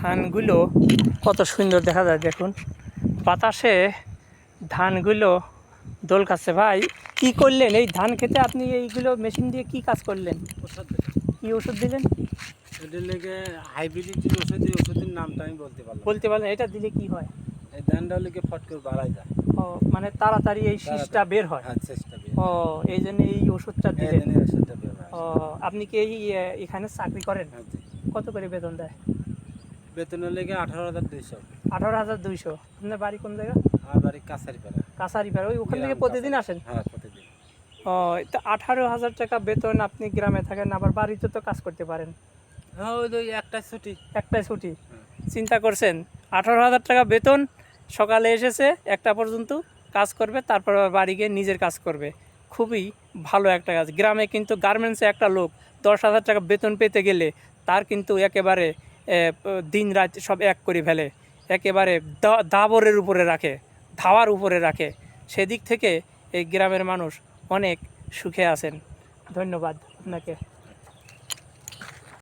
ধানগুলো কত সুন্দর দেখা যায় দেখুন, বাতাসে ধানগুলো দোল খাচ্ছে। ভাই কি করলেন এই ধান খেতে আপনি? এইগুলো মেশিন দিয়ে কি কাজ করলেন? ওষুধ কি ওষুধ দিলেন? এটার লেগে হাইব্রিডিটির ওষুধ, এই ওষুধের নামটা আমি বলতে পারলাম না। বলতে পারলেন? এটা দিলে কি হয়? এই ধানটা লেগে ফট করে বাড়াই যায়, ও মানে তাড়াতাড়ি এই শীষটা বের হয়। হ্যাঁ চেষ্টা বের ও এই জন্য এই ওষুধটা এই দিলেন। ধানের ওষুধটা বের হয়। ও আপনি কি এই এখানে চাকরি করেন? হ্যাঁ জি। কত করে বেতন দেয়? বেতনের লেগে 18,200। 18,200। আপনার বাড়ি কোন জায়গা? আর বাড়ি কাছারিপাড়া। কাছারিপাড়া। ওই ওখান থেকে গ্রাম প্রতিদিন কাছারি। আসেন? হ্যাঁ প্রতিদিন। ও তো 18,000 টাকা বেতন, আপনি গ্রামে থাকেন, আবার বাড়িতে তো কাজ করতে পারেন। হ্যাঁ ওই ওই একটা ছুটি। একটাই ছুটি। হ্যাঁ। চিন্তা করছেন, 18,000 টাকা বেতন, সকালে এসেছে 1টা পর্যন্ত কাজ করবে, তারপর আবার বাড়ি গিয়ে নিজের কাজ করবে। খুবই ভালো একটা কাজ। গ্রামে কিন্তু গার্মেন্টসে একটা লোক 10,000 টাকা বেতন পেতে গেলে তার কিন্তু একেবারে দিন রাত সব এক করে ফেলে, একেবারে দাবরের উপরে রাখে, ধাওয়ার উপরে রাখে। সেদিক থেকে এই গ্রামের মানুষ অনেক সুখে আছেন। ধন্যবাদ আপনাকে।